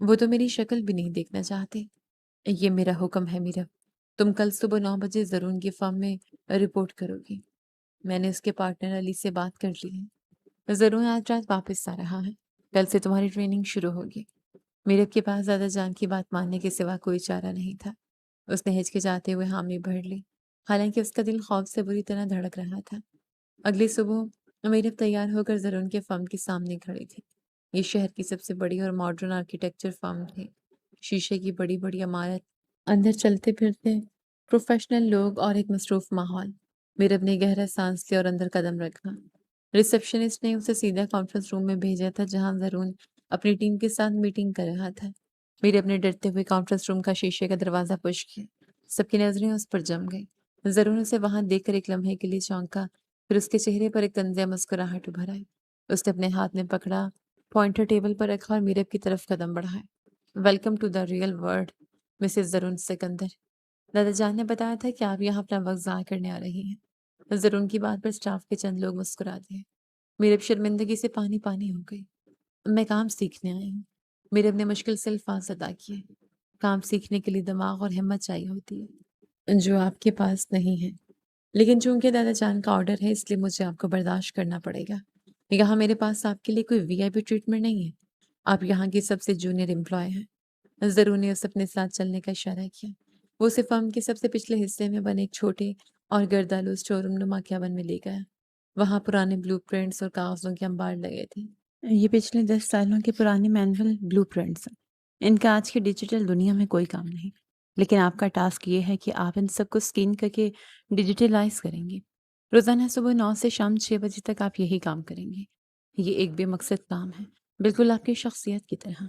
وہ تو میری شکل بھی نہیں دیکھنا چاہتے۔ یہ میرا حکم ہے میرا، تم کل صبح 9 بجے زرون کی فرم میں رپورٹ کرو گی۔ میں نے اس کے پارٹنر علی سے بات کر لی ہے، زرون آج رات واپس آ رہا ہے، کل سے تمہاری ٹریننگ شروع ہوگی۔ میرے کے پاس دادا جان کی بات ماننے کے سوا کوئی چارہ نہیں تھا۔ اس نے ہچکچاتے ہوئے حامی بھر لی، حالانکہ اس کا دل خوف سے بری طرح دھڑک رہا تھا۔ اگلی صبح میرب تیار ہو کر زرون کے فرم کے سامنے کھڑی تھی۔ یہ شہر کی سب سے بڑی اور ماڈرن آرکیٹیکچر فرم تھی۔ شیشے کی بڑی بڑی عمارت، اندر چلتے پھرتے پروفیشنل لوگ اور ایک مصروف ماحول۔ میرب نے گہرا سانس لیا اور اندر قدم رکھا۔ ریسپشنسٹ نے اسے سیدھا کانفرنس روم میں بھیجا تھا، جہاں زرون اپنی ٹیم کے ساتھ میٹنگ کر رہا تھا۔ میرب نے ڈرتے ہوئے کانفرنس روم کا شیشے کا دروازہ پش کیا۔ سب کی نظریں اس پر جم گئی۔ زرون اسے وہاں دیکھ کر ایک لمحے کے لیے چونکا، پھر اس کے چہرے پر ایک طنزیہ مسکراہٹ ابھر آئی۔ اس نے اپنے ہاتھ میں پکڑا پوائنٹر ٹیبل پر رکھا اور میرب کی طرف قدم بڑھائے۔ Welcome to the real world Mrs Zaroon Sikandar. دادا جان نے بتایا تھا کہ آپ یہاں اپنا وقت ضائع کرنے آ رہی ہیں۔ زرون کی بات پر اسٹاف کے چند لوگ مسکرا دیے۔ میرب شرمندگی سے پانی پانی ہو گئی۔ میں کام سیکھنے آئی ہوں۔ میرب نے مشکل سے الفاظ ادا کیے۔ کام سیکھنے کے لیے دماغ اور ہمت چاہیے ہوتی ہے، جو آپ کے پاس نہیں ہے۔ لیکن چونکہ دادا جان کا آرڈر ہے، اس لیے مجھے آپ کو برداشت کرنا پڑے گا۔ یہاں میرے پاس آپ کے لیے کوئی وی آئی پی ٹریٹمنٹ نہیں ہے۔ آپ یہاں کی سب سے جونیئر امپلائی ہیں۔ ضرور نے اس اپنے ساتھ چلنے کا اشارہ کیا۔ وہ اسے فرم کے سب سے پچھلے حصے میں بنے ایک چھوٹے اور گردالو اسٹور روم نما کیبن میں لے گیا۔ وہاں پرانے بلو پرنٹس اور کاغذوں کے انبار لگے تھے۔ یہ پچھلے 10 سالوں کے پرانے مینول بلو پرنٹس ہیں۔ ان کا آج کی ڈیجیٹل دنیا میں کوئی کام نہیں، لیکن آپ کا ٹاسک یہ ہے کہ آپ ان سب کو اسکین کر کے ڈیجیٹلائز کریں گے۔ روزانہ صبح 9 سے شام 6 بجے تک آپ یہی کام کریں گے۔ یہ ایک بے مقصد کام ہے، بالکل آپ کی شخصیت کی طرح۔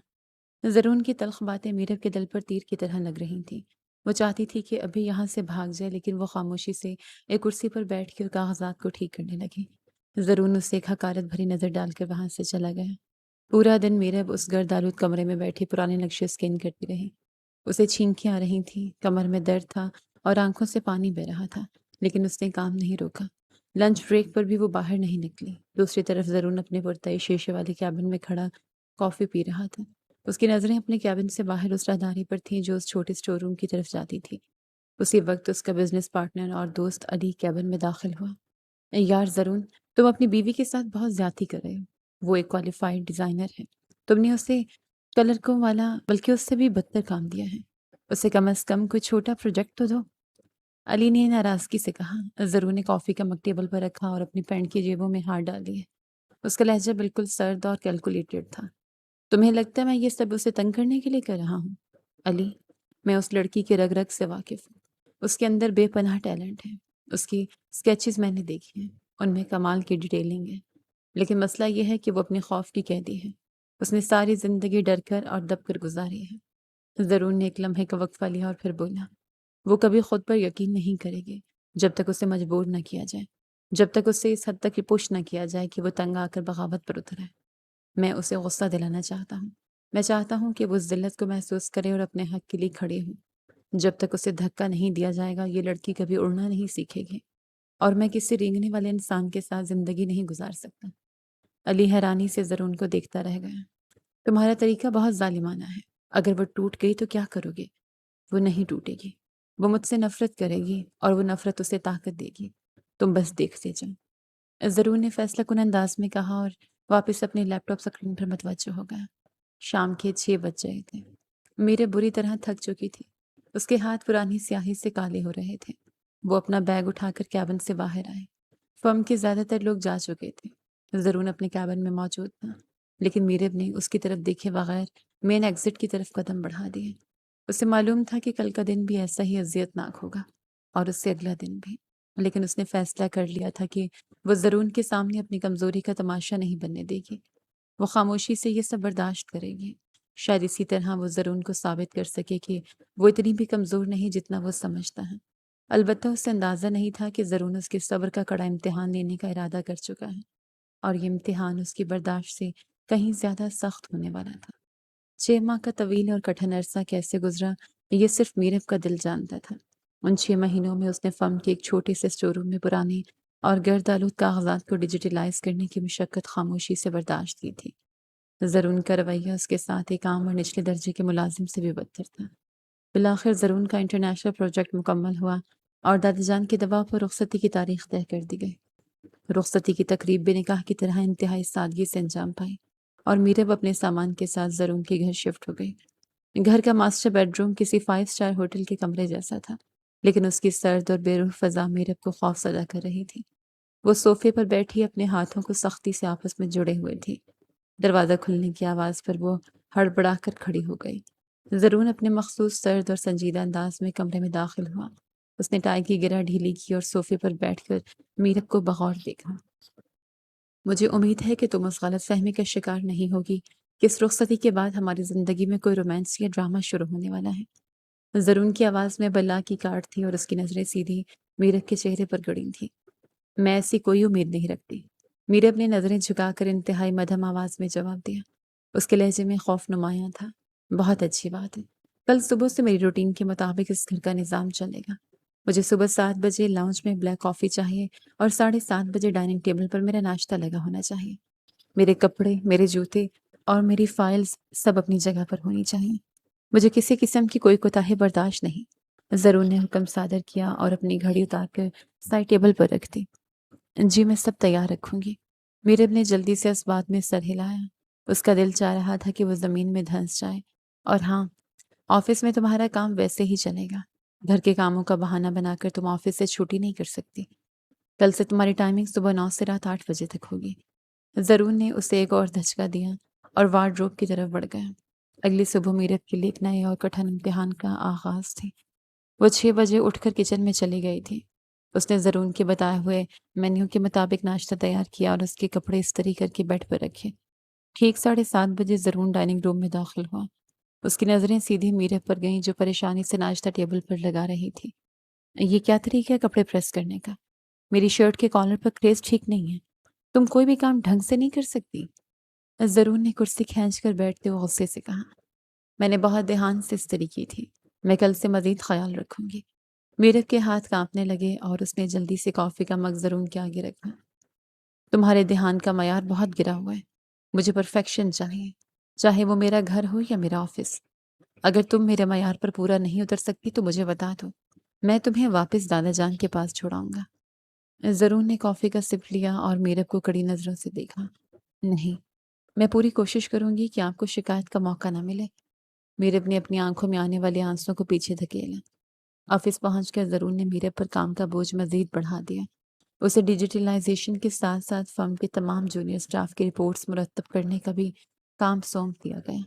زرون کی تلخ باتیں میرب کے دل پر تیر کی طرح لگ رہی تھیں۔ وہ چاہتی تھی کہ ابھی یہاں سے بھاگ جائے، لیکن وہ خاموشی سے ایک کرسی پر بیٹھ کے کاغذات کو ٹھیک کرنے لگی۔ زرون اسے ایک حقارت بھری نظر ڈال کر وہاں سے چلا گیا۔ پورا دن میرب اس گرد آلود کمرے میں بیٹھی پرانے نقشے اسکین کرتی رہی۔ اسے چھینکیں آ رہی تھیں، کمر میں درد تھا اور آنکھوں سے پانی بہہ رہا تھا، لیکن اس نے کام نہیں روکا۔ لنچ بریک پر بھی وہ باہر نہیں نکلی۔ دوسری طرف زرون اپنے پرتعی شیشے والے کیبن میں کھڑا کافی پی رہا تھا۔ اس کی نظریں اپنے کیبن سے باہر اس راہداری پر تھیں جو اس چھوٹے اسٹور روم کی طرف جاتی تھی۔ اسی وقت اس کا بزنس پارٹنر اور دوست علی کیبن میں داخل ہوا۔ یار زرون، تم اپنی بیوی کے ساتھ بہت زیادتی کر رہے ہو۔ وہ ایک کوالیفائڈ ڈیزائنر ہے، تم نے اسے کلرکوں والا بلکہ اس سے بھی بدتر کام دیا ہے۔ اسے کم از کم کوئی چھوٹا پروجیکٹ تو دو۔ علی نے ناراضگی سے کہا۔ زرون نے کافی کا مگ ٹیبل پر رکھا اور اپنی پینٹ کی جیبوں میں ہاتھ ڈال دیے۔ اس کا لہجہ بالکل سرد اور کیلکولیٹڈ تھا۔ تمہیں لگتا ہے میں یہ سب اسے تنگ کرنے کے لیے کر رہا ہوں؟ علی، میں اس لڑکی کے رگ رگ سے واقف ہوں۔ اس کے اندر بے پناہ ٹیلنٹ ہے۔ اس کی اسکیچز میں نے دیکھی ہیں، ان میں کمال کی ڈیٹیلنگ ہے، لیکن مسئلہ یہ ہے کہ وہ اپنے خوف کی قیدی ہے۔ اس نے ساری زندگی ڈر کر اور دب کر گزاری ہے۔ زرون نے ایک لمحے کا وقفہ لیا اور پھر بولا، وہ کبھی خود پر یقین نہیں کرے گی جب تک اسے مجبور نہ کیا جائے، جب تک اسے اس حد تک پش نہ کیا جائے کہ وہ تنگ آ کر بغاوت پر اترے۔ میں اسے غصہ دلانا چاہتا ہوں۔ میں چاہتا ہوں کہ وہ اس ذلت کو محسوس کرے اور اپنے حق کے لیے کھڑی ہوں۔ جب تک اسے دھکا نہیں دیا جائے گا، یہ لڑکی کبھی اڑنا نہیں سیکھے گی، اور میں کسی رینگنے والے انسان کے ساتھ زندگی نہیں گزار سکتا۔ علی حیرانی سے زرون کو دیکھتا رہ گیا۔ تمہارا طریقہ بہت ظالمانہ ہے۔ اگر وہ ٹوٹ گئی تو کیا کرو گے؟ وہ نہیں ٹوٹے گی۔ وہ مجھ سے نفرت کرے گی اور وہ نفرت اسے طاقت دے گی۔ تم بس دیکھتے جاؤ۔ زرون نے فیصلہ کن انداز میں کہا اور واپس اپنے لیپ ٹاپ اسکرین پر متوجہ ہو گیا۔ شام کے 6 بج گئے تھے۔ میرے بری طرح تھک چکی تھی۔ اس کے ہاتھ پرانی سیاہی سے کالے ہو رہے تھے۔ وہ اپنا بیگ اٹھا کر کیبن سے باہر آئے۔ فرم کے زیادہ تر لوگ جا چکے تھے۔ زرون اپنے کیبن میں موجود تھا، لیکن میرب نے اس کی طرف دیکھے بغیر مین ایگزٹ کی طرف قدم بڑھا دیے۔ اسے معلوم تھا کہ کل کا دن بھی ایسا ہی اذیت ناک ہوگا، اور اس سے اگلا دن بھی، لیکن اس نے فیصلہ کر لیا تھا کہ وہ زرون کے سامنے اپنی کمزوری کا تماشا نہیں بننے دے گی۔ وہ خاموشی سے یہ سب برداشت کرے گی۔ شاید اسی طرح وہ زرون کو ثابت کر سکے کہ وہ اتنی بھی کمزور نہیں جتنا وہ سمجھتا ہے۔ البتہ اسے اندازہ نہیں تھا کہ زرون اس کے صبر کا کڑا امتحان لینے کا ارادہ کر چکا ہے، اور یہ امتحان اس کی برداشت سے کہیں زیادہ سخت ہونے والا تھا۔ 6 ماہ کا طویل اور کٹھن عرصہ کیسے گزرا، یہ صرف میرب کا دل جانتا تھا۔ ان 6 مہینوں میں اس نے فرم کے ایک چھوٹے سے اسٹور روم میں پرانے اور گرد آلود کاغذات کو ڈیجیٹلائز کرنے کی مشقت خاموشی سے برداشت کی تھی۔ زرون کا رویہ اس کے ساتھ ایک عام اور نچلے درجے کے ملازم سے بھی بدتر تھا۔ بالآخر زرون کا انٹرنیشنل پروجیکٹ مکمل ہوا اور دادا جان کے دباؤ پر رخصتی کی تاریخ طے کر دی گئی۔ رخصتی کی تقریب بے نکاح کی طرح انتہائی سادگی سے انجام پائی اور میرب اپنے سامان کے ساتھ زرون کے گھر شفٹ ہو گئی۔ گھر کا ماسٹر بیڈ روم کسی 5 اسٹار ہوٹل کے کمرے جیسا تھا، لیکن اس کی سرد اور بے روح فضا میرب کو خوف زدہ کر رہی تھی۔ وہ صوفے پر بیٹھی اپنے ہاتھوں کو سختی سے آپس میں جڑے ہوئے تھی۔ دروازہ کھلنے کی آواز پر وہ ہڑبڑا کر کھڑی ہو گئی۔ زرون اپنے مخصوص سرد اور سنجیدہ انداز میں کمرے میں داخل ہوا۔ اس نے ٹائی کی گرہ ڈھیلی کی اور صوفے پر بیٹھ کر میرب کو بغور دیکھا۔ مجھے امید ہے کہ تم اس غلط فہمی کا شکار نہیں ہوگی کہ اس رخصتی کے بعد ہماری زندگی میں کوئی رومانس یا ڈرامہ شروع ہونے والا ہے۔ زرون کی آواز میں بلا کی کاٹ تھی اور اس کی نظریں سیدھی میرب کے چہرے پر گڑی تھیں۔ میں ایسی کوئی امید نہیں رکھتی۔ میرب نے نظریں جھکا کر انتہائی مدھم آواز میں جواب دیا۔ اس کے لہجے میں خوف نمایاں تھا۔ بہت اچھی بات ہے۔ کل صبح سے میری روٹین کے مطابق اس گھر کا نظام چلے گا۔ مجھے صبح 7 بجے لاؤنج میں بلیک کافی چاہیے اور 7:30 بجے ڈائننگ ٹیبل پر میرا ناشتہ لگا ہونا چاہیے۔ میرے کپڑے، میرے جوتے اور میری فائلز سب اپنی جگہ پر ہونی چاہیے۔ مجھے کسی قسم کی کوئی کوتاہی برداشت نہیں۔ زرون نے حکم صادر کیا اور اپنی گھڑی اتار کر سائڈ ٹیبل پر رکھ دی۔ جی میں سب تیار رکھوں گی۔ میرب نے جلدی سے اس بات میں سر ہلایا۔ اس کا دل چاہ رہا تھا کہ وہ زمین میں دھنس جائے۔ اور ہاں، آفس میں تمہارا کام ویسے ہی چلے گا۔ گھر کے کاموں کا بہانہ بنا کر تم آفس سے چھٹی نہیں کر سکتی۔ کل سے تمہاری ٹائمنگ صبح 9 سے رات 8 بجے تک ہوگی۔ زرون نے اسے ایک اور دھچکا دیا اور وارڈروب کی طرف بڑھ گیا۔ اگلی صبح میرب کے لیے ایک نئے اور کٹھن امتحان کا آغاز تھی۔ وہ 6 بجے اٹھ کر کچن میں چلی گئی تھی۔ اس نے زرون کے بتائے ہوئے مینیو کے مطابق ناشتہ تیار کیا اور اس کے کپڑے استری کر کے بیڈ پر رکھے۔ ٹھیک 7:30 بجے زرون ڈائننگ روم میں داخل ہوا۔ اس کی نظریں سیدھی میرب پر گئیں جو پریشانی سے ناشتہ ٹیبل پر لگا رہی تھی۔ یہ کیا طریقہ ہے کپڑے پریس کرنے کا؟ میری شرٹ کے کالر پر کریز ٹھیک نہیں ہے۔ تم کوئی بھی کام ڈھنگ سے نہیں کر سکتی؟ زرون نے کرسی کھینچ کر بیٹھتے ہوئے غصے سے کہا۔ میں نے بہت دھیان سے استری کی تھی۔ میں کل سے مزید خیال رکھوں گی۔ میرب کے ہاتھ کانپنے لگے اور اس نے جلدی سے کافی کا مگ زرون کے آگے رکھا۔ تمہارے دھیان کا معیار بہت گرا ہوا ہے۔ مجھے پرفیکشن چاہیے، چاہے وہ میرا گھر ہو یا میرا آفس۔ اگر تم میرے معیار پر پورا نہیں اتر سکتی تو مجھے بتا دو، میں تمہیں واپس دادا جان کے پاس چھوڑاؤں گا۔ زرون نے کافی کا سپ لیا اور میرب کو کڑی نظروں سے دیکھا۔ نہیں، میں پوری کوشش کروں گی کہ آپ کو شکایت کا موقع نہ ملے۔ میرب نے اپنی آنکھوں میں آنے والے آنسوں کو پیچھے دھکیلا۔ آفس پہنچ کر زرون نے میرب پر کام کا بوجھ مزید بڑھا دیا۔ اسے ڈیجیٹلائزیشن کے ساتھ ساتھ فرم کے تمام جونیئر سٹاف کی رپورٹس مرتب کرنے کا بھی کام سونپ دیا گیا۔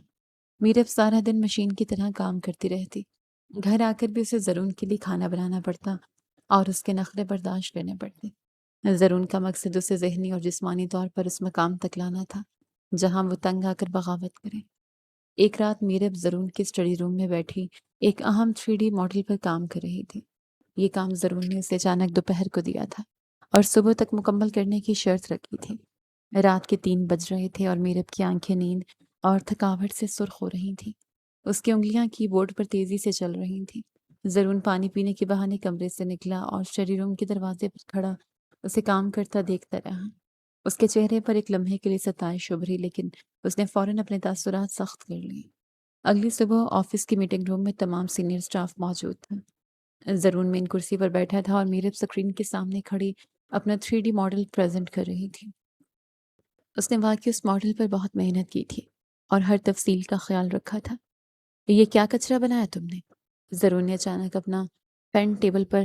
میرب سارا دن مشین کی طرح کام کرتی رہتی۔ گھر آ کر بھی اسے زرون کے لیے کھانا بنانا پڑتا اور اس کے نخرے برداشت کرنے پڑتے۔ زرون کا مقصد اسے ذہنی اور جسمانی طور پر اس مقام تک لانا تھا جہاں وہ تنگ آ کر بغاوت کرے۔ ایک رات میرب زرون کے اسٹڈی روم میں بیٹھی ایک اہم 3D ماڈل پر کام کر رہی تھی۔ یہ کام زرون نے اسے اچانک دوپہر کو دیا تھا اور صبح تک مکمل کرنے کی شرط رکھی تھی۔ رات کے 3 بج رہے تھے اور میرب کی آنکھیں نیند اور تھکاوٹ سے سرخ ہو رہی تھیں۔ اس کی انگلیاں کی بورڈ پر تیزی سے چل رہی تھیں۔ زرون پانی پینے کے بہانے کمرے سے نکلا اور اسٹڈی روم کے دروازے پر کھڑا اسے کام کرتا دیکھتا رہا۔ اس کے چہرے پر ایک لمحے کے لیے ستائش ابھری، لیکن اس نے فوراً اپنے تاثرات سخت کر لیے۔ اگلی صبح آفس کی میٹنگ روم میں تمام سینئر سٹاف موجود تھا۔ زرون مین کرسی پر بیٹھا تھا اور میرب اسکرین کے سامنے کھڑی اپنا 3D ماڈل پریزنٹ کر رہی تھی۔ اس نے واقعی اس ماڈل پر بہت محنت کی تھی اور ہر تفصیل کا خیال رکھا تھا۔ یہ کیا کچرا بنایا تم نے؟ زرون نے اچانک اپنا پین ٹیبل پر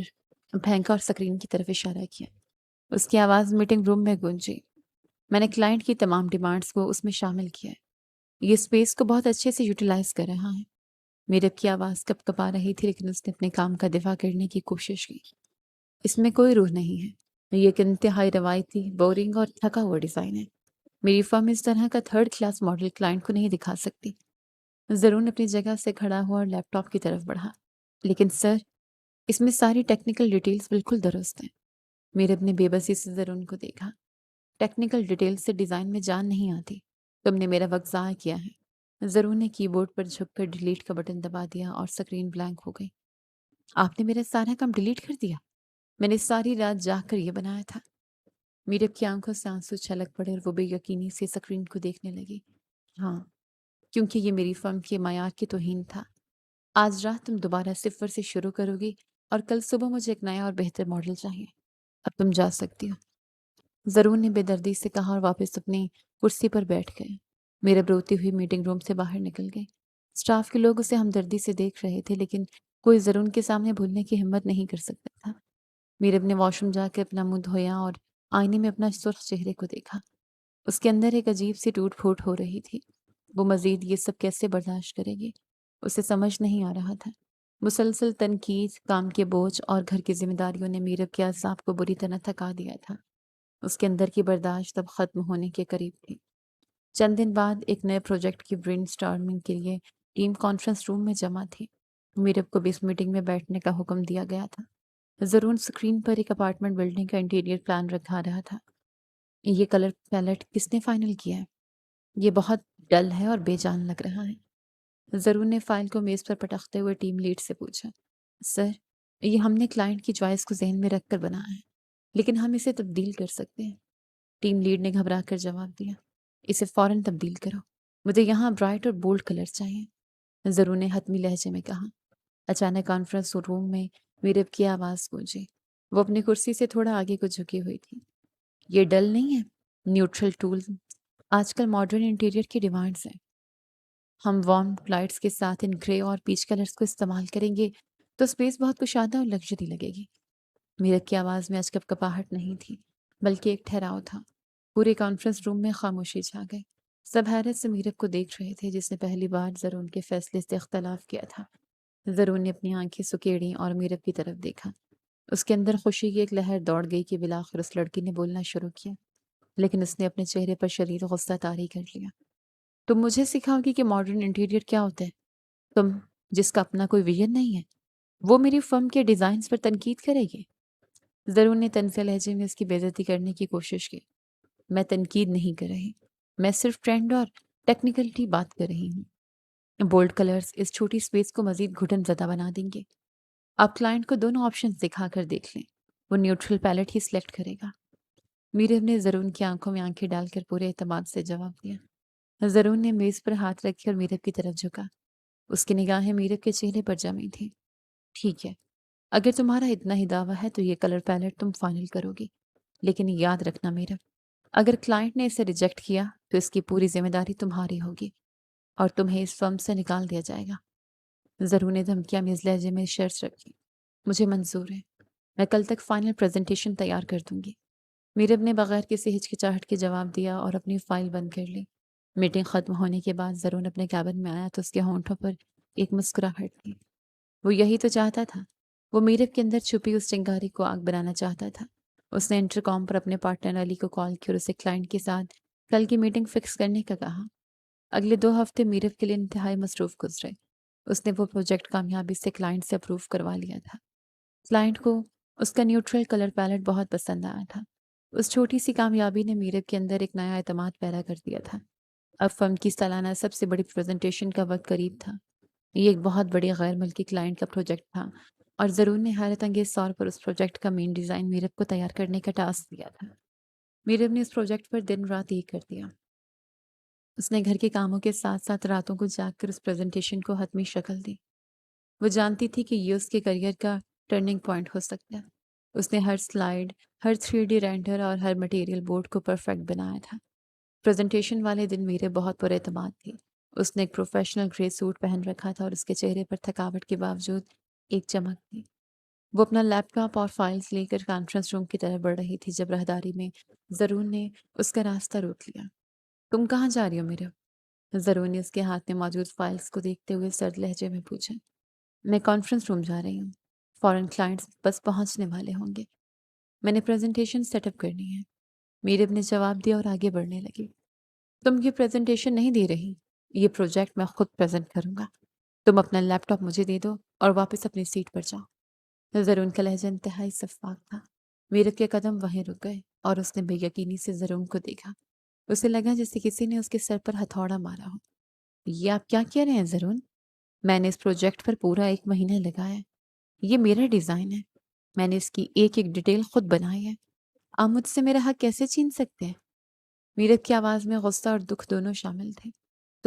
پھینکا اور اسکرین کی طرف اشارہ کیا۔ اس کی آواز میٹنگ روم میں گونجی۔ میں نے کلائنٹ کی تمام ڈیمانڈز کو اس میں شامل کیا ہے۔ یہ اسپیس کو بہت اچھے سے یوٹیلائز کر رہا ہے۔ میرب کی آواز کپ کپا رہی تھی لیکن اس نے اپنے کام کا دفاع کرنے کی کوشش کی۔ اس میں کوئی روح نہیں ہے۔ یہ ایک انتہائی روایتی، بورنگ اور تھکا ہوا ڈیزائن ہے۔ میری فرم اس طرح کا 3rd کلاس ماڈل کلائنٹ کو نہیں دکھا سکتی۔ زرون اپنی جگہ سے کھڑا ہوا اور لیپ ٹاپ کی طرف بڑھا۔ لیکن سر، اس میں ساری ٹیکنیکل ڈیٹیلز بالکل درست ہیں۔ میرب نے بے بسی سے زرون کو دیکھا۔ ٹیکنیکل ڈیٹیلز سے ڈیزائن میں جان نہیں آتی۔ تم نے میرا وقت ضائع کیا ہے۔ زرون نے کی بورڈ پر جھک کر ڈیلیٹ کا بٹن دبا دیا اور اسکرین بلینک ہو گئی۔ آپ نے میرا سارا کام ڈیلیٹ کر دیا؟ میں نے ساری رات جاگ کر یہ بنایا تھا۔ میرب کی آنکھوں سے آنسو چھلک پڑے اور وہ بے یقینی سے اسکرین کو دیکھنے لگی۔ ہاں، کیونکہ یہ میری فرم کے معیار کی توہین تھا۔ آج رات تم دوبارہ صفر سے شروع کرو گی اور کل صبح مجھے ایک نیا اور بہتر ماڈل چاہیے۔ اب تم جا سکتی ہو۔ زرون نے بے دردی سے کہا اور واپس اپنی کرسی پر بیٹھ گئے۔ میرب روتی ہوئی میٹنگ روم سے باہر نکل گئی۔ اسٹاف کے لوگ اسے ہمدردی سے دیکھ رہے تھے لیکن کوئی زرون کے سامنے بھولنے کی ہمت نہیں کر سکتا تھا۔ میرب نے واش روم جا کے اپنا منہ دھویا اور آئینے میں اپنا سرخ چہرے کو دیکھا۔ اس کے اندر ایک عجیب سی ٹوٹ پھوٹ ہو رہی تھی۔ وہ مزید یہ سب کیسے برداشت کرے گی؟ اسے سمجھ نہیں آ رہا تھا۔ مسلسل تنقید، کام کے بوجھ اور گھر کی ذمہ داریوں نے میرب کے اعصاب کو بری طرح تھکا دیا تھا۔ اس کے اندر کی برداشت اب ختم ہونے کے قریب تھی۔ چند دن بعد ایک نئے پروجیکٹ کی برین سٹارمنگ کے لیے ٹیم کانفرنس روم میں جمع تھی۔ میرب کو بھی اس میٹنگ میں بیٹھنے کا حکم دیا گیا تھا۔ زرون اسکرین پر ایک اپارٹمنٹ بلڈنگ کا انٹیریئر پلان رکھا رہا تھا۔ یہ کلر پیلٹ کس نے فائنل کیا ہے؟ یہ بہت ڈل ہے اور بے جان لگ رہا ہے۔ زرون نے فائل کو میز پر پٹکتے ہوئے ٹیم لیڈ سے پوچھا، سر، یہ ہم نے کلائنٹ کی چوائس کو ذہن میں رکھ کر بنایا ہے، لیکن ہم اسے تبدیل کر سکتے ہیں۔ ٹیم لیڈ نے گھبرا کر جواب دیا، اسے فوراً تبدیل کرو، مجھے یہاں برائٹ اور بولڈ کلر چاہیے۔ زرون نے حتمی لہجے میں کہا۔ اچانک کانفرنس روم میں میرب کی آواز گونجی۔ وہ اپنی کرسی سے تھوڑا آگے کو جھکی ہوئی تھی۔ یہ ڈل نہیں ہے، نیوٹرل ٹول آج کل ماڈرن انٹیریئر کی ڈیمانڈز ہیں۔ ہم وارم لائٹس کے ساتھ ان گرے اور پیچ کلرز کو استعمال کریں گے تو اسپیس بہت کشادہ اور لگژری لگے گی۔ میرب کی آواز میں آج کپکپاہٹ نہیں تھی بلکہ ایک ٹھہراؤ تھا۔ پورے کانفرنس روم میں خاموشی چھا گئی۔ سب حیرت سے میرب کو دیکھ رہے تھے جس نے پہلی بار زرون کے فیصلے سے اختلاف کیا تھا۔ زرون نے اپنی آنکھیں سکیڑیں اور میرب کی طرف دیکھا۔ اس کے اندر خوشی کی ایک لہر دوڑ گئی کہ بالآخر اس لڑکی نے بولنا شروع کیا، لیکن اس نے اپنے چہرے پر شدید غصہ طاری کر لیا۔ تم مجھے سکھاؤ گی کہ ماڈرن انٹیریئر کیا ہوتا ہے؟ تم جس کا اپنا کوئی ویژن نہیں ہے، وہ میری فرم کے ڈیزائنز پر تنقید کرے گی؟ زرون نے طنزیہ لہجے میں اس کی بے عزتی کرنے کی کوشش کی۔ میں تنقید نہیں کر رہی، میں صرف ٹرینڈ اور ٹیکنیکلٹی بات کر رہی ہوں۔ بولڈ کلرز اس چھوٹی سپیس کو مزید گھٹن زدہ بنا دیں گے۔ آپ کلائنٹ کو دونوں آپشنز دکھا کر دیکھ لیں، وہ نیوٹرل پیلٹ ہی سلیکٹ کرے گا۔ میرب نے زرون کی آنکھوں میں آنکھیں ڈال کر پورے اعتماد سے جواب دیا۔ زرون نے میز پر ہاتھ رکھے اور میرب کی طرف جھکا۔ اس کی نگاہیں میرب کے چہرے پر جمی تھیں۔ ٹھیک ہے، اگر تمہارا اتنا ہی دعویٰ ہے تو یہ کلر پیلٹ تم فائنل کرو گی، لیکن یاد رکھنا میرب، اگر کلائنٹ نے اسے ریجیکٹ کیا تو اس کی پوری ذمہ داری تمہاری ہوگی اور تمہیں اس فرم سے نکال دیا جائے گا۔ زرون نے دھمکیاں میز لہجے میں شرط رکھی۔ مجھے منظور ہے، میں کل تک فائنل پریزنٹیشن تیار کر دوں گی۔ میرب نے بغیر کسی ہچکچاہٹ کے جواب دیا اور اپنی فائل بند کر لی۔ میٹنگ ختم ہونے کے بعد زرون اپنے کیبن میں آیا تو اس کے ہونٹوں پر ایک مسکراہٹ تھی۔ وہ یہی تو چاہتا تھا۔ وہ میرب کے اندر چھپی اس چنگاری کو آگ بنانا چاہتا تھا۔ اس نے انٹرکام پر اپنے پارٹنر علی کو کال کی اور اسے کلائنٹ کے ساتھ کل کی میٹنگ فکس کرنے کا کہا۔ اگلے 2 ہفتے میرب کے لیے انتہائی مصروف گزرے۔ اس نے وہ پروجیکٹ کامیابی سے کلائنٹ سے اپروو کروا لیا تھا۔ کلائنٹ کو اس کا نیوٹرل کلر پیلٹ بہت پسند آیا تھا۔ اس چھوٹی سی کامیابی نے میرب کے اندر ایک نیا اعتماد پیدا کر دیا تھا۔ اب فرم کی سالانہ سب سے بڑی پریزنٹیشن کا وقت قریب تھا۔ یہ ایک بہت بڑی غیر ملکی کلائنٹ کا پروجیکٹ تھا اور زرون نے حیرت انگیز طور پر اس پروجیکٹ کا مین ڈیزائن میرب کو تیار کرنے کا ٹاسک دیا تھا۔ میرب نے اس پروجیکٹ پر دن رات ایک کر دیا۔ اس نے گھر کے کاموں کے ساتھ ساتھ راتوں کو جاگ کر اس پریزنٹیشن کو حتمی شکل دی۔ وہ جانتی تھی کہ یہ اس کے کریئر کا ٹرننگ پوائنٹ ہو سکتا ہے۔ اس نے ہر سلائیڈ، ہر 3D رینڈر اور ہر مٹیریل بورڈ کو پرفیکٹ بنایا تھا۔ پریزنٹیشن والے دن میرے بہت پر اعتماد تھی۔ اس نے ایک پروفیشنل گرے سوٹ پہن رکھا تھا اور اس کے چہرے پر تھکاوٹ کے باوجود ایک چمک تھی۔ وہ اپنا لیپ ٹاپ اور فائلز لے کر کانفرنس روم کی طرف بڑھ رہی تھی جب راہداری میں زرون نے اس کا راستہ روک لیا۔ تم کہاں جا رہی ہو میرب؟ زرون نے اس کے ہاتھ میں موجود فائلز کو دیکھتے ہوئے سرد لہجے میں پوچھا۔ میں کانفرنس روم جا رہی ہوں، فورن کلائنٹس بس پہنچنے والے ہوں گے، میں نے پریزنٹیشن سیٹ اپ کرنی ہے۔ میرب نے جواب دیا اور آگے بڑھنے لگی۔ تم یہ پریزنٹیشن نہیں دے رہی، یہ پروجیکٹ میں خود پریزنٹ کروں گا۔ تم اپنا لیپ ٹاپ مجھے دے دو اور واپس اپنی سیٹ پر جاؤ۔ زرون کا لہجہ انتہائی شفاف تھا۔ میرب کے قدم وہیں رک گئے اور اس نے بے یقینی سے زرون کو دیکھا۔ اسے لگا جیسے کسی نے اس کے سر پر ہتھوڑا مارا ہو۔ یہ آپ کیا کہہ رہے ہیں زرون؟ میں نے اس پروجیکٹ پر پورا 1 مہینہ لگایا ہے۔ یہ میرا ڈیزائن ہے، میں نے اس کی ایک ایک ڈیٹیل خود بنائی ہے۔ آپ مجھ سے میرا حق کیسے چھین سکتے ہیں؟ میرب کی آواز میں غصہ اور دکھ دونوں شامل تھے۔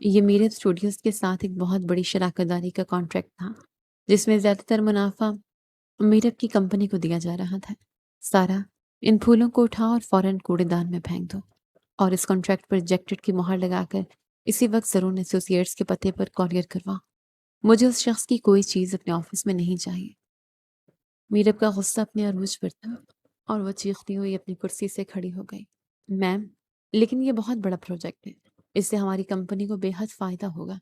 یہ میرب اسٹوڈیوز کے ساتھ ایک بہت بڑی شراکت داری کا کانٹریکٹ تھا، جس میں زیادہ تر منافع میرب کی کمپنی کو دیا جا رہا تھا۔ سارا، ان پھولوں کو اٹھاؤ اور فوراً کوڑے دان میں پھینک دو، اور اس کانٹریکٹ پر ریجیکٹڈ کی مہر لگا کر اسی وقت زرون ایسوسیٹس کے پتے پر کورئر کروا۔ مجھے اس شخص کی کوئی چیز اپنے آفس میں نہیں چاہیے۔ میرب کا غصہ اپنے عروج پر تھا اور وہ چیختی ہوئی اپنی کرسی سے کھڑی ہو گئی۔ میم، لیکن یہ بہت بڑا پروجیکٹ ہے، اس سے ہماری کمپنی کو بے حد فائدہ ہوگا۔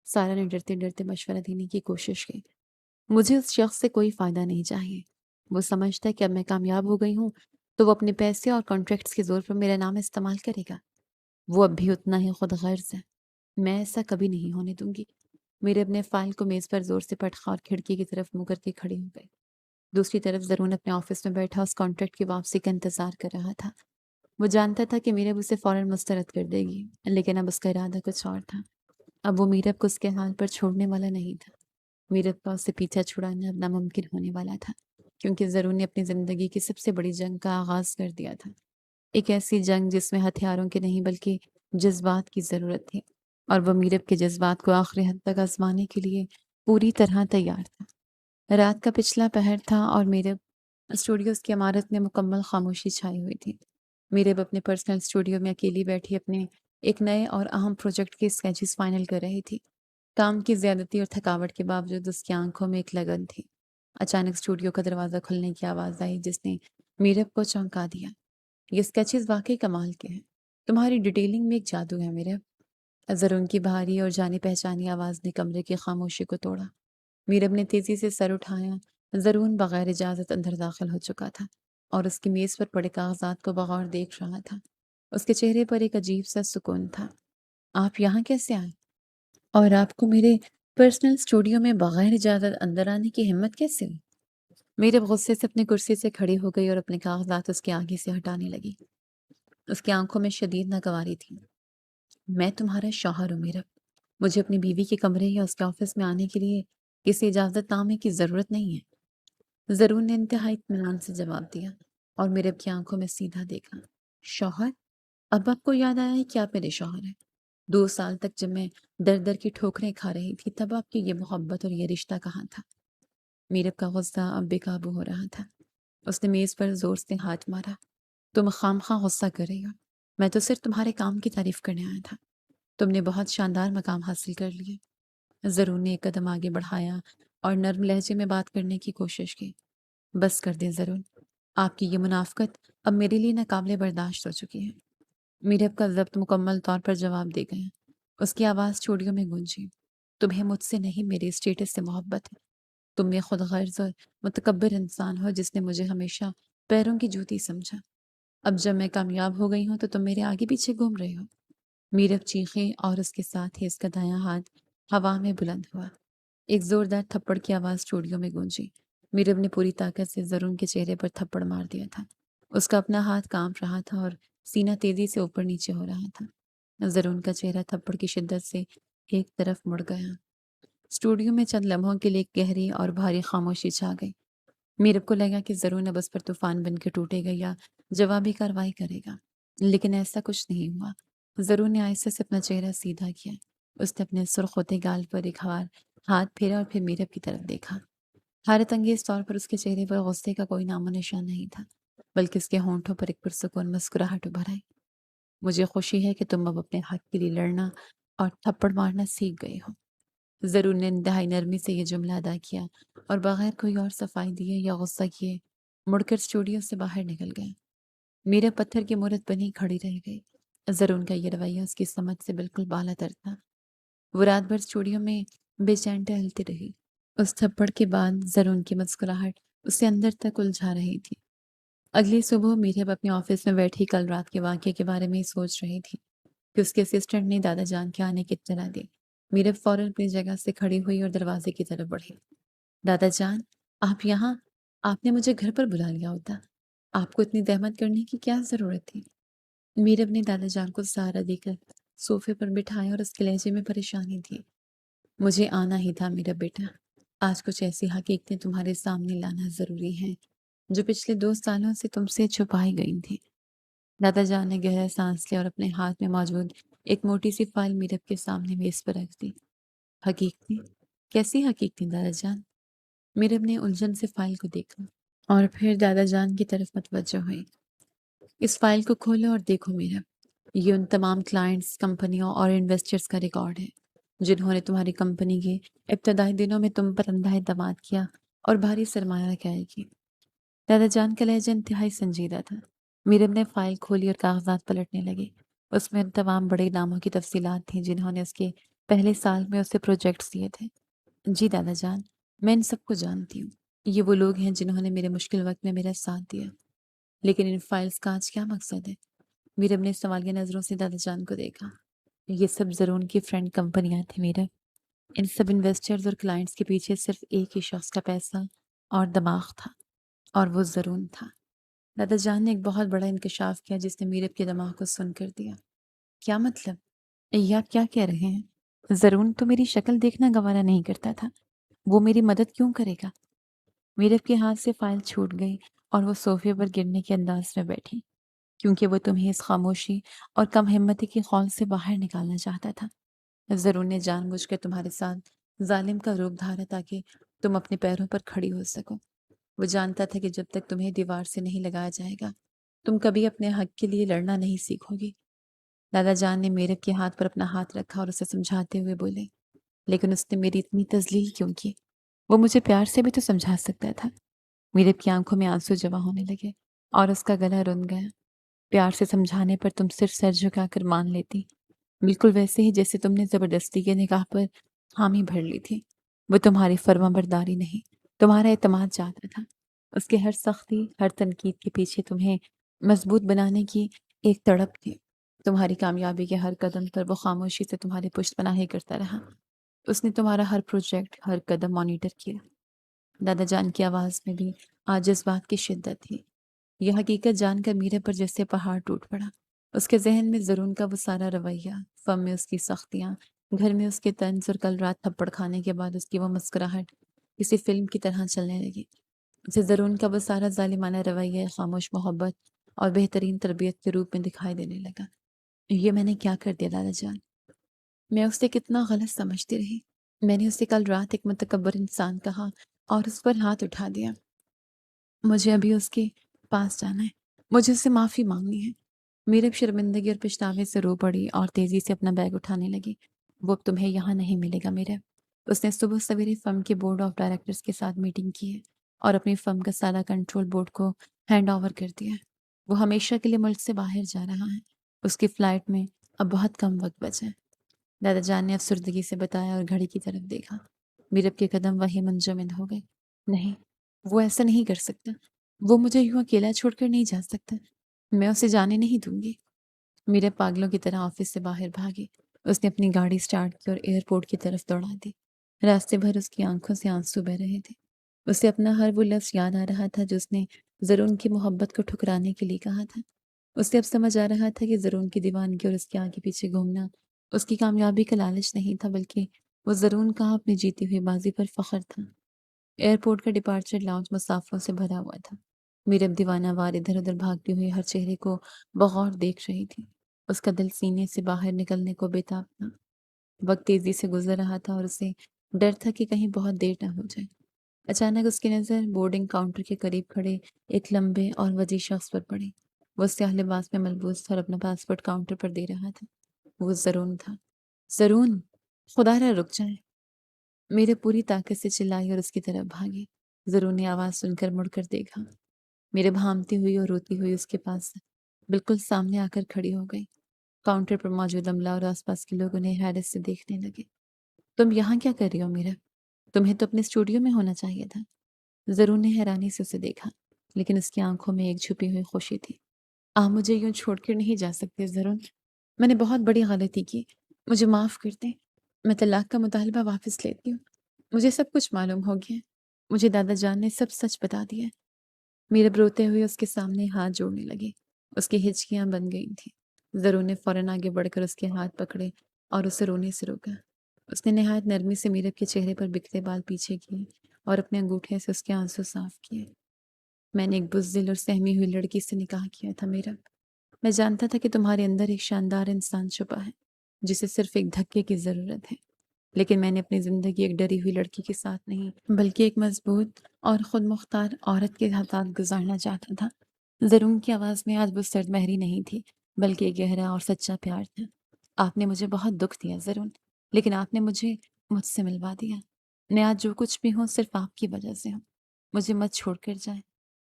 سارا نے ڈرتے ڈرتے مشورہ دینے کی کوشش کی۔ مجھے اس شخص سے کوئی فائدہ نہیں چاہیے۔ وہ سمجھتا ہے کہ اب میں کامیاب ہو گئی ہوں تو وہ اپنے پیسے اور کانٹریکٹس کے زور پر میرا نام استعمال کرے گا۔ وہ اب بھی اتنا ہی خود غرض ہے۔ میں ایسا کبھی نہیں ہونے دوں گی۔ میرے اپنے فائل کو میز پر زور سے پٹخا اور کھڑکی کی طرف منہ کر کے کھڑی ہو گئی۔ دوسری طرف زرون اپنے آفس میں بیٹھا اس کانٹریکٹ کی واپسی کا انتظار کر رہا تھا۔ وہ جانتا تھا کہ میرب اسے فوراً مسترد کر دے گی، لیکن اب اس کا ارادہ کچھ اور تھا۔ اب وہ میرب کو اس کے حال پر چھوڑنے والا نہیں تھا۔ میرب کا اس سے پیچھا چھڑانا اب ناممکن ہونے والا تھا، کیونکہ زرون نے اپنی زندگی کی سب سے بڑی جنگ کا آغاز کر دیا تھا۔ ایک ایسی جنگ جس میں ہتھیاروں کے نہیں بلکہ جذبات کی ضرورت تھی، اور وہ میرب کے جذبات کو آخری حد تک آزمانے کے لیے پوری طرح تیار تھا۔ رات کا پچھلا پہر تھا اور میرب اسٹوڈیوز کی عمارت میں مکمل خاموشی چھائی ہوئی تھی۔ میرب اپنے پرسنل اسٹوڈیو میں اکیلی بیٹھی اپنے ایک نئے اور اہم پروجیکٹ کے اسکیچز فائنل کر رہی تھی۔ کام کی زیادتی اور تھکاوٹ کے باوجود اس کی آنکھوں میں ایک لگن تھی۔ اچانک اسٹوڈیو کا دروازہ کھلنے کی آواز آئی جس نے میرب کو چونکا دیا۔ یہ اسکیچز واقعی کمال کے ہیں۔ تمہاری ڈیٹیلنگ میں ایک جادو ہے میرب۔ زرون کی بھاری اور جانی پہچانی آواز نے کمرے کی خاموشی کو توڑا۔ میرب نے تیزی سے سر اٹھایا۔ زرون بغیر اجازت اندر داخل ہو چکا تھا اور اس کی میز پر پڑے کاغذات کو بغور دیکھ رہا تھا۔ اس کے چہرے پر ایک عجیب سا سکون تھا۔ آپ یہاں کیسے آئے؟ اور آپ کو میرے پرسنل اسٹوڈیو میں بغیر اجازت اندر آنے کی ہمت کیسے ہوئی؟ میرب غصے سے اپنی کرسی سے کھڑی ہو گئی اور اپنے کاغذات اس کے آگے سے ہٹانے لگی۔ اس کی آنکھوں میں شدید ناگواری تھی۔ میں تمہارا شوہر ہوں میرب۔ مجھے اپنی بیوی کے کمرے یا اس کے آفس میں آنے کے لیے کسی اجازت نامے کی ضرورت نہیں ہے۔ زرون نے انتہائی اطمینان سے جواب دیا اور میرب کی آنکھوں میں سیدھا دیکھا۔ شوہر؟ اب آپ کو یاد آیا ہے کہ آپ میرے شوہر ہیں۔ 2 سال تک جب میں در در کی ٹھوکریں کھا رہی تھی تب آپ کی یہ محبت اور یہ رشتہ کہاں تھا؟ میرب کا غصہ اب بے قابو ہو رہا تھا۔ اس نے میز پر زور سے ہاتھ مارا۔ تم خواہ غصہ کر رہی ہو۔ میں تو صرف تمہارے کام کی تعریف کرنے آیا تھا۔ تم نے بہت شاندار مقام حاصل کر لیے۔ زرون نے ایک قدم آگے بڑھایا اور نرم لہجے میں بات کرنے کی کوشش کی۔ بس کر دیں زرون، آپ کی یہ منافقت اب میرے لیے ناقابل برداشت ہو چکی ہے۔ میرب کا ضبط مکمل طور پر جواب دے گیا۔ اس کی آواز چوڑیوں میں گونجی۔ تمہیں مجھ سے نہیں میرے اسٹیٹس سے محبت ہے۔ تم یہ خود غرض اور متکبر انسان ہو جس نے مجھے ہمیشہ پیروں کی جوتی سمجھا۔ اب جب میں کامیاب ہو گئی ہوں تو تم میرے آگے پیچھے گھوم رہے ہو۔ میرب چیخی اور اس کے ساتھ ہی اس کا دایاں ہاتھ ہوا میں بلند ہوا۔ ایک زوردار تھپڑ کی آواز اسٹوڈیو میں گونجی۔ میرب نے پوری طاقت سے زرون کے چہرے پر تھپڑ مار دیا تھا۔ اس کا اپنا ہاتھ کانپ رہا تھا اور سینہ تیزی سے اوپر نیچے ہو رہا تھا۔ زرون کا چہرہ تھپڑ کی شدت سے ایک طرف مڑ گیا۔ اسٹوڈیو میں چند لمحوں کے لیے ایک گہری اور بھاری خاموشی چھا گئی۔ میرب کو لگا کہ زرون اب اس پر طوفان بن کے ٹوٹے گا یا جوابی کارروائی کرے گا، لیکن ایسا کچھ نہیں ہوا۔ زرون نے آہستہ سے اپنا چہرہ سیدھا کیا۔ اس نے اپنے سرخ ہوتے گال پر ایک ہاتھ پھیرا اور پھر میرب کی طرف دیکھا۔ حیرت انگیز طور پر اس کے چہرے پر غصے کا کوئی نام و نشان نہیں تھا، بلکہ اس کے ہونٹوں پر ایک پرسکون مسکراہٹ ابھر آئی۔ مجھے خوشی ہے کہ تم اب اپنے حق کے لیے لڑنا اور تھپڑ مارنا سیکھ گئے ہو۔ زرون نے انتہائی نرمی سے یہ جملہ ادا کیا اور بغیر کوئی اور صفائی دیے یا غصہ کیے مڑ کر اسٹوڈیو سے باہر نکل گیا۔ میرا پتھر کی مورت بنی کھڑی رہ گئی۔ زرون کا یہ رویہ اس کی سمجھ سے بالکل بالا تر تھا۔ وہ رات بھر اسٹوڈیو میں بے چین ٹہلتی رہی۔ اس تھپڑ کے بعد زرون کی مسکراہٹ اسے اندر تک الجھا رہی تھی۔ اگلی صبح میرب اپنے آفس میں بیٹھی کل رات کے واقعے کے بارے میں ہی سوچ رہی تھی کہ اس کے اسسٹنٹ نے دادا جان کے آنے کی اطلاع دی۔ میرب فوراً اپنی جگہ سے کھڑی ہوئی اور دروازے کی طرف بڑھی۔ دادا جان، آپ یہاں؟ آپ نے مجھے گھر پر بلا لیا ہوتا۔ آپ کو اتنی زحمت کرنے کی کیا ضرورت تھی؟ میرب نے دادا جان کو سہارا دے کر صوفے پر بٹھایا اور اس کے لہجے میں پریشانی تھی۔ مجھے آنا ہی تھا میرا بیٹا۔ آج کچھ ایسی حقیقتیں تمہارے سامنے لانا ضروری ہیں جو پچھلے 2 سالوں سے تم سے چھپائی گئی تھی۔ دادا جان نے گہرا سانس لیا اور اپنے ہاتھ میں موجود ایک موٹی سی فائل میرب کے سامنے میز پر رکھ دی۔ حقیقی؟ کیسی حقیقی دادا جان؟ میرب نے الجھن سے فائل کو دیکھا اور پھر دادا جان کی طرف متوجہ ہوئی۔ اس فائل کو کھولو اور دیکھو میرب، یہ ان تمام کلائنٹس، کمپنیوں اور انویسٹرز کا ریکارڈ ہے جنہوں نے تمہاری کمپنی کے ابتدائی دنوں میں تم پر اندھا اعتماد کیا اور بھاری سرمایہ کاری کی۔ دادا جان کا لہجہ انتہائی سنجیدہ تھا۔ میرب نے فائل کھولی اور کاغذات پلٹنے لگے۔ اس میں ان تمام بڑے ناموں کی تفصیلات تھیں جنہوں نے اس کے پہلے سال میں اسے پروجیکٹس دیے تھے۔ جی دادا جان، میں ان سب کو جانتی ہوں۔ یہ وہ لوگ ہیں جنہوں نے میرے مشکل وقت میں میرا ساتھ دیا۔ لیکن ان فائلز کا آج کیا مقصد ہے؟ میرب نے سوالیہ نظروں سے دادا جان کو دیکھا۔ یہ سب زرون کی فرینڈ کمپنیاں تھیں میرب۔ ان سب انویسٹرز اور کلائنٹس کے پیچھے صرف ایک ہی شخص کا پیسہ اور دماغ تھا، اور وہ زرون تھا۔ دادا جان نے ایک بہت بڑا انکشاف کیا جس نے میرب کے دماغ کو سن کر دیا۔ کیا مطلب؟ یہ آپ کیا کہہ رہے ہیں؟ زرون تو میری شکل دیکھنا گوارا نہیں کرتا تھا، وہ میری مدد کیوں کرے گا؟ میرب کے ہاتھ سے فائل چھوٹ گئی اور وہ صوفے پر گرنے کے انداز میں بیٹھی، کیونکہ وہ تمہیں اس خاموشی اور کم ہمتی کی خول سے باہر نکالنا چاہتا تھا۔ زرون نے جان بوجھ کر تمہارے ساتھ ظالم کا روپ دھارا تاکہ تم اپنے پیروں پر کھڑی ہو سکو۔ وہ جانتا تھا کہ جب تک تمہیں دیوار سے نہیں لگایا جائے گا تم کبھی اپنے حق کے لیے لڑنا نہیں سیکھو گی۔ دادا جان نے میرب کے ہاتھ پر اپنا ہاتھ رکھا اور اسے سمجھاتے ہوئے بولے، لیکن اس نے میری اتنی تذلیل کیوں کی؟ وہ مجھے پیار سے بھی تو سمجھا سکتا تھا۔ میرب کی آنکھوں میں آنسو جمع ہونے لگے اور اس کا گلا رن گیا۔ پیار سے سمجھانے پر تم صرف سر جھکا کر مان لیتی، بالکل ویسے ہی جیسے تم نے زبردستی کے نکاح پر حامی بھر لی تھی۔ وہ تمہاری فرما برداری نہیں، تمہارا اعتماد چاہتا تھا۔ اس کے ہر سختی، ہر تنقید کے پیچھے تمہیں مضبوط بنانے کی ایک تڑپ تھی۔ تمہاری کامیابی کے ہر قدم پر وہ خاموشی سے تمہاری پشت پناہی کرتا رہا۔ اس نے تمہارا ہر پروجیکٹ، ہر قدم مانیٹر کیا۔ دادا جان کی آواز میں بھی آج اس بات کی شدت تھی۔ یہ حقیقت جان کر میرے پر جیسے پہاڑ ٹوٹ پڑا۔ اس کے ذہن میں زرون کا وہ سارا رویہ، فم میں اس کی سختیاں، گھر میں اس کے طنز اور کل رات تھپڑ کھانے کے بعد اس کی وہ مسکراہٹ کسی فلم کی طرح چلنے لگی۔ اسے زرون کا وہ سارا ظالمانہ رویہ خاموش محبت اور بہترین تربیت کے روپ میں دکھائی دینے لگا۔ یہ میں نے کیا کر دیا دادا جان؟ میں اسے کتنا غلط سمجھتی رہی۔ میں نے اسے کل رات ایک متکبر انسان کہا اور اس پر ہاتھ اٹھا دیا۔ مجھے ابھی اس کے پاس جانا ہے، مجھے اس سے معافی مانگنی ہے۔ میرب شرمندگی اور پچھتاوے سے رو پڑی اور تیزی سے اپنا بیگ اٹھانے لگی۔ وہ اب تمہیں یہاں نہیں ملے گا میرب۔ اس نے صبح سویرے فرم کے بورڈ آف ڈائریکٹرز کے ساتھ میٹنگ کی ہے اور اپنی فرم کا سارا کنٹرول بورڈ کو ہینڈ اوور کر دیا ہے۔ وہ ہمیشہ کے لیے ملک سے باہر جا رہا ہے۔ اس کی فلائٹ میں اب بہت کم وقت بچا ہے۔ دادا جان نے افسردگی سے بتایا اور گھڑی کی طرف دیکھا۔ میرب کے قدم وہیں منجمد ہو گئے۔ نہیں، وہ ایسا نہیں کر سکتا۔ وہ مجھے یوں اکیلا چھوڑ کر نہیں جا سکتا۔ میں اسے جانے نہیں دوں گی۔ میرے پاگلوں کی طرح آفس سے باہر بھاگی۔ اس نے اپنی گاڑی سٹارٹ کی اور ایئرپورٹ کی طرف دوڑا دی۔ راستے بھر اس کی آنکھوں سے آنسو بہ رہے تھے۔ اسے اپنا ہر وہ لفظ یاد آ رہا تھا جو اس نے زرون کی محبت کو ٹھکرانے کے لیے کہا تھا۔ اسے اب سمجھ آ رہا تھا کہ زرون کی دیوانگی اور اس کے آگے پیچھے گھومنا اس کی کامیابی کا لالچ نہیں تھا، بلکہ وہ زرون کا اپنی جیتی ہوئی بازی پر فخر تھا۔ ایئرپورٹ کا ڈپارچر لاؤنج مسافروں سے بھرا ہوا تھا۔ میرب دیوانہ وار ادھر ادھر بھاگتے ہوئے ہر چہرے کو بغور دیکھ رہی تھی۔ اس کا دل سینے سے باہر نکلنے کو بےتاب تھا۔ وقت تیزی سے گزر رہا تھا اور اسے ڈر تھا کہ کہیں بہت دیر نہ ہو جائے۔ اچانک اس کی نظر بورڈنگ کاؤنٹر کے قریب کھڑے ایک لمبے اور وسیع شخص پر پڑی۔ وہ سیاہ لباس میں ملبوس تھا اور اپنا پاسپورٹ کاؤنٹر پر دے رہا تھا۔ وہ زرون تھا۔ زرون، خدا را رک جائے! میرے پوری طاقت سے چلائی اور اس کی طرف بھاگی۔ زرون نے آواز سن کر مڑ کر دیکھا۔ میرے بھامتی ہوئی اور روتی ہوئی اس کے پاس بالکل سامنے آ کر کھڑی ہو گئی۔ کاؤنٹر پر موجود عملہ اور آس پاس کے لوگ انہیں حیرت سے دیکھنے لگے۔ تم یہاں کیا کر رہی ہو میرا؟ تمہیں تو اپنے اسٹوڈیو میں ہونا چاہیے تھا۔ زرون نے حیرانی سے اسے دیکھا، لیکن اس کی آنکھوں میں ایک چھپی ہوئی خوشی تھی۔ آپ مجھے یوں چھوڑ کر نہیں جا سکتے زرون۔ میں نے بہت بڑی غلطی کی، مجھے معاف کر دیں۔ میں طلاق کا مطالبہ واپس لیتی ہوں۔ مجھے سب کچھ معلوم ہو گیا ہے۔ مجھے دادا جان نے سب سچ بتا دیا ہے۔ میرب روتے ہوئے اس کے سامنے ہاتھ جوڑنے لگے۔ اس کی ہچکیاں بن گئی تھیں۔ زرون نے فوراً آگے بڑھ کر اس کے ہاتھ پکڑے اور اسے رونے سے روکا۔ اس نے نہایت نرمی سے میرب کے چہرے پر بکھرے بال پیچھے کیے اور اپنے انگوٹھے سے اس کے آنسو صاف کیے۔ میں نے ایک بزدل اور سہمی ہوئی لڑکی سے نکاح کیا تھا میرب۔ میں جانتا تھا کہ تمہارے اندر ایک شاندار انسان چھپا ہے، جسے صرف ایک دھکے کی ضرورت ہے۔ لیکن میں نے اپنی زندگی ایک ڈری ہوئی لڑکی کے ساتھ نہیں بلکہ ایک مضبوط اور خود مختار عورت کے ساتھ گزارنا چاہتا تھا۔ زرون کی آواز میں آج وہ سرد مہری نہیں تھی بلکہ ایک گہرا اور سچا پیار تھا۔ آپ نے مجھے بہت دکھ دیا زرون، لیکن آپ نے مجھ سے ملوا دیا۔ میں آج جو کچھ بھی ہوں صرف آپ کی وجہ سے ہوں۔ مجھے مت چھوڑ کر جائیں۔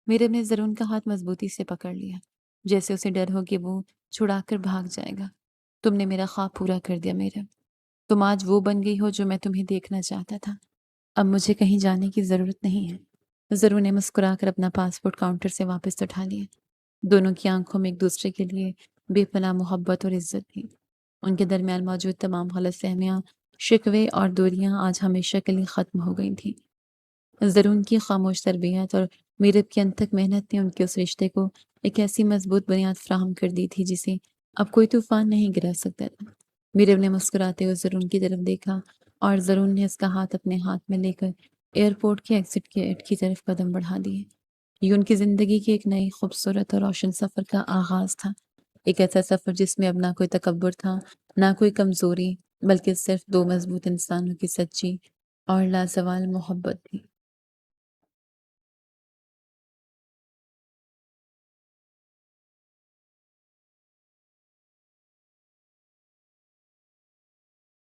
میرے نے زرون کا ہاتھ مضبوطی سے پکڑ لیا، جیسے اسے ڈر ہو کہ وہ چھڑا کر بھاگ جائے گا۔ تم نے میرا خواب پورا کر دیا میرے۔ تم آج وہ بن گئی ہو جو میں تمہیں دیکھنا چاہتا تھا۔ اب مجھے کہیں جانے کی ضرورت نہیں ہے۔ زرون نے مسکرا کر اپنا پاسپورٹ کاؤنٹر سے واپس اٹھا لیا۔ دونوں کی آنکھوں میں ایک دوسرے کے لیے بے پناہ محبت اور عزت تھی۔ ان کے درمیان موجود تمام غلط فہمیاں، شکوے اور دوریاں آج ہمیشہ کے لیے ختم ہو گئی تھیں۔ زرون کی خاموش تربیت اور میرب کی انتھک محنت نے ان کے اس رشتے کو ایک ایسی مضبوط بنیاد فراہم کر دی تھی جسے اب کوئی طوفان نہیں گرا سکتا تھا۔ میرب نے مسکراتے ہوئے زرون کی طرف دیکھا اور زرون نے اس کا ہاتھ اپنے ہاتھ میں لے کر ایئرپورٹ کے ایگزٹ گیٹ کی طرف قدم بڑھا دیے۔ یہ ان کی زندگی کے ایک نئی خوبصورت اور روشن سفر کا آغاز تھا، ایک ایسا سفر جس میں اب نہ کوئی تکبر تھا، نہ کوئی کمزوری، بلکہ صرف دو مضبوط انسانوں کی سچی اور لازوال محبت تھی۔